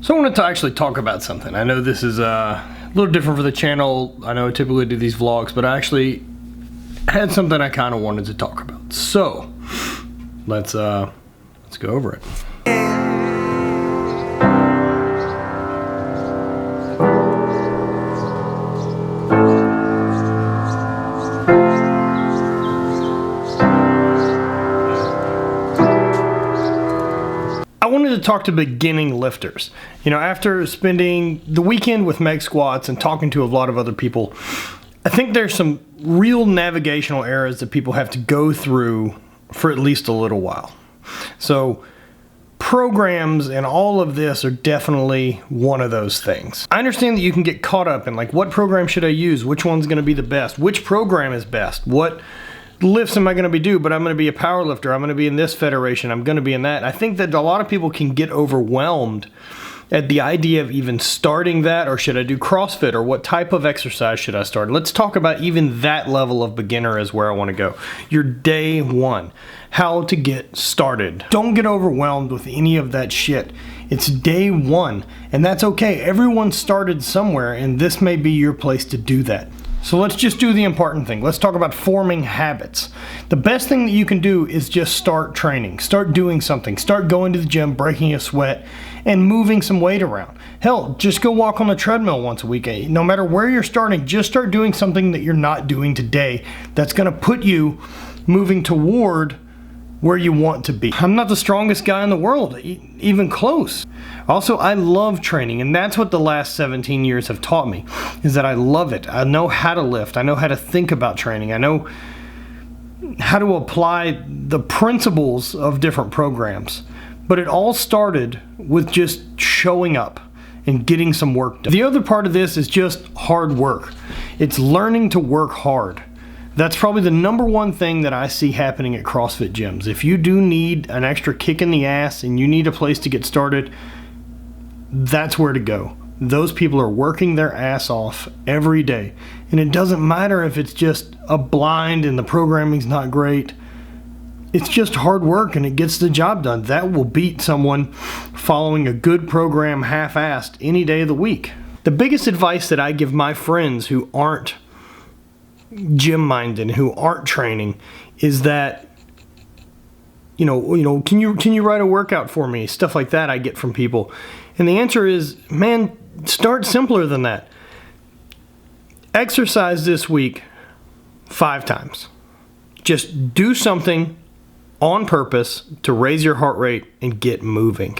So I wanted to actually talk about something. I know this is a little different for the channel. I know I typically do these vlogs, but I actually had something I kind of wanted to talk about. So let's go over it. I wanted to talk to beginning lifters. You know, after spending the weekend with Meg Squats and talking to a lot of other people, I think there's some real navigational errors that people have to go through for at least a little while. So programs and all of this are definitely one of those things. I understand that you can get caught up in like, what program should I use? Which one's going to be the best? Which program is best? What lifts am I going to be doing? But I'm going to be a power lifter. I'm going to be in this federation. I'm going to be in that. I think that a lot of people can get overwhelmed at the idea of even starting that, or should I do CrossFit, or what type of exercise should I start? Let's talk about even that level of beginner is where I want to go. Your day one, how to get started. Don't get overwhelmed with any of that shit. It's day one, and that's okay. Everyone started somewhere, and this may be your place to do that. So let's just do the important thing. Let's talk about forming habits. The best thing that you can do is just start training. Start doing something. Start going to the gym, breaking a sweat, and moving some weight around. Hell, just go walk on the treadmill once a week. No matter where you're starting, just start doing something that you're not doing today that's going to put you moving toward where you want to be. I'm not the strongest guy in the world, even close. Also, I love training, and that's what the last 17 years have taught me, is that I love it. I know how to lift. I know how to think about training. I know how to apply the principles of different programs. But it all started with just showing up and getting some work done. The other part of this is just hard work. It's learning to work hard. That's probably the number one thing that I see happening at CrossFit gyms. If you do need an extra kick in the ass and you need a place to get started, that's where to go. Those people are working their ass off every day. And it doesn't matter if it's just a blind and the programming's not great. It's just hard work and it gets the job done. That will beat someone following a good program half-assed any day of the week. The biggest advice that I give my friends who aren't gym-minded, who aren't training, is that, you know, can you write a workout for me? Stuff like that I get from people. And the answer is, man, start simpler than that. Exercise this week 5 times. Just do something on purpose to raise your heart rate and get moving.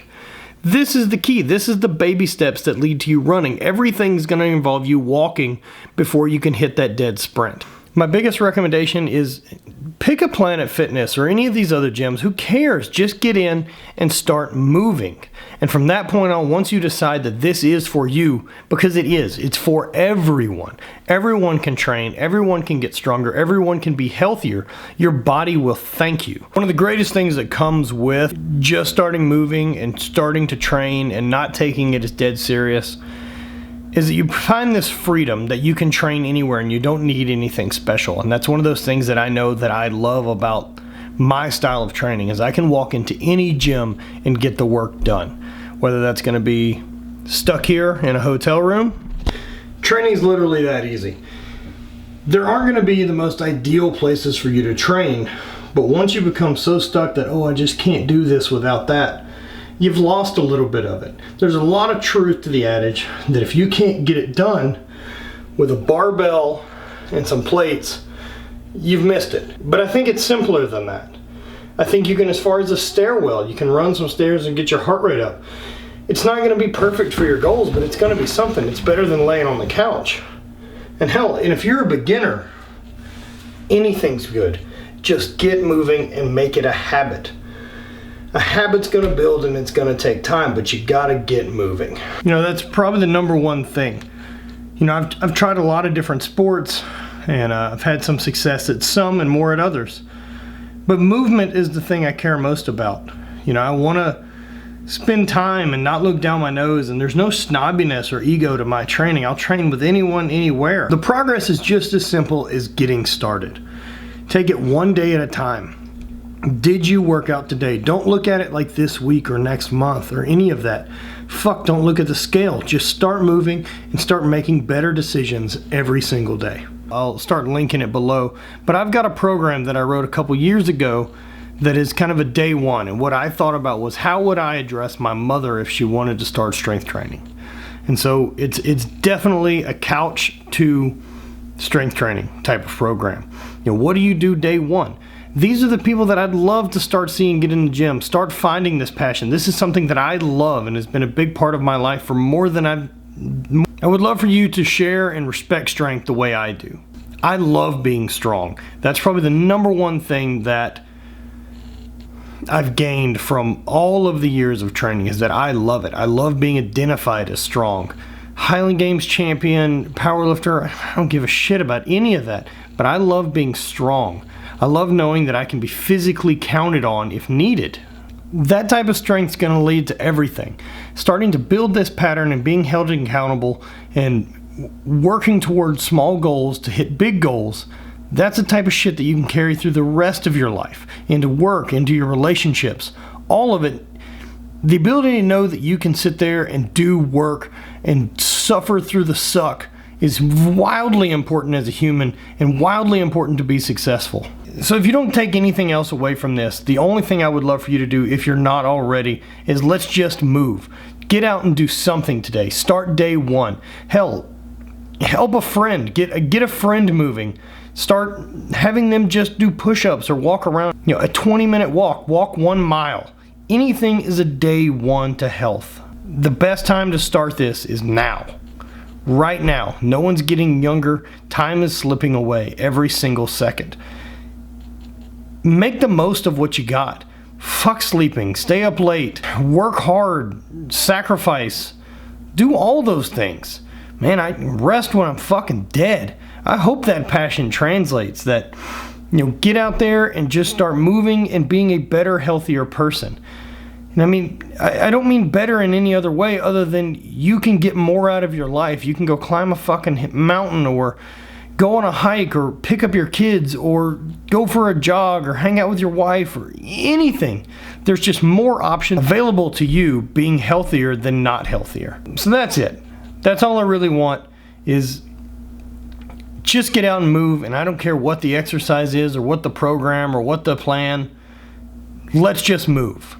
This is the key. This is the baby steps that lead to you running. Everything's going to involve you walking before you can hit that dead sprint. My biggest recommendation is pick a Planet Fitness or any of these other gyms. Who cares? Just get in and start moving. And from that point on, once you decide that this is for you, because it is, it's for everyone. Everyone can train, everyone can get stronger, everyone can be healthier. Your body will thank you. One of the greatest things that comes with just starting moving and starting to train and not taking it as dead serious is that you find this freedom that you can train anywhere and you don't need anything special. And that's one of those things that I know that I love about my style of training, is I can walk into any gym and get the work done. Whether that's going to be stuck here in a hotel room, training is literally that easy. There aren't going to be the most ideal places for you to train, but once you become so stuck that, oh, I just can't do this without that, you've lost a little bit of it. There's a lot of truth to the adage that if you can't get it done with a barbell and some plates, you've missed it. But I think it's simpler than that. I think you can, as far as a stairwell, you can run some stairs and get your heart rate up. It's not going to be perfect for your goals, but it's going to be something. It's better than laying on the couch. And hell, and if you're a beginner, anything's good. Just get moving and make it a habit. A habit's going to build and it's going to take time, but you got to get moving. You know, that's probably the number one thing. You know, I've tried a lot of different sports, and I've had some success at some and more at others. But movement is the thing I care most about. You know, I want to spend time and not look down my nose, and there's no snobbiness or ego to my training. I'll train with anyone, anywhere. The progress is just as simple as getting started. Take it one day at a time. Did you work out today? Don't look at it like this week or next month or any of that. fuck, don't look at the scale. Just start moving and start making better decisions every single day. I'll start linking it below, but I've got a program that I wrote a couple years ago that is kind of a day one, and what I thought about was how would I address my mother if she wanted to start strength training. And so it's definitely a couch to strength training type of program. What do you do day one? These are the people that I'd love to start seeing get in the gym, start finding this passion. This is something that I love and has been a big part of my life for more than I would love for you to share and respect strength the way I do. I love being strong. That's probably the number one thing that I've gained from all of the years of training, is that I love it. I love being identified as strong. Highland Games champion, powerlifter, I don't give a shit about any of that, but I love being strong. I love knowing that I can be physically counted on if needed. That type of strength is going to lead to everything. Starting to build this pattern and being held accountable and working towards small goals to hit big goals, that's the type of shit that you can carry through the rest of your life, into work, into your relationships, all of it. The ability to know that you can sit there and do work and suffer through the suck is wildly important as a human and wildly important to be successful. So if you don't take anything else away from this, the only thing I would love for you to do, if you're not already, is let's just move. Get out and do something today. Start day one. Hell, help a friend. Get a friend moving. Start having them just do push-ups or walk around. A 20-minute walk. Walk 1 mile. Anything is a day one to health. The best time to start this is now. Right now. No one's getting younger. Time is slipping away every single second. Make the most of what you got. Fuck sleeping. Stay up late. Work hard. Sacrifice. Do all those things. Man, I rest when I'm fucking dead. I hope that passion translates, that, get out there and just start moving and being a better, healthier person. And I mean, I don't mean better in any other way other than you can get more out of your life. You can go climb a fucking mountain, or go on a hike, or pick up your kids, or go for a jog, or hang out with your wife, or anything. There's just more options available to you being healthier than not healthier. So that's it. That's all I really want, is just get out and move, and I don't care what the exercise is or what the program or what the plan. Let's just move.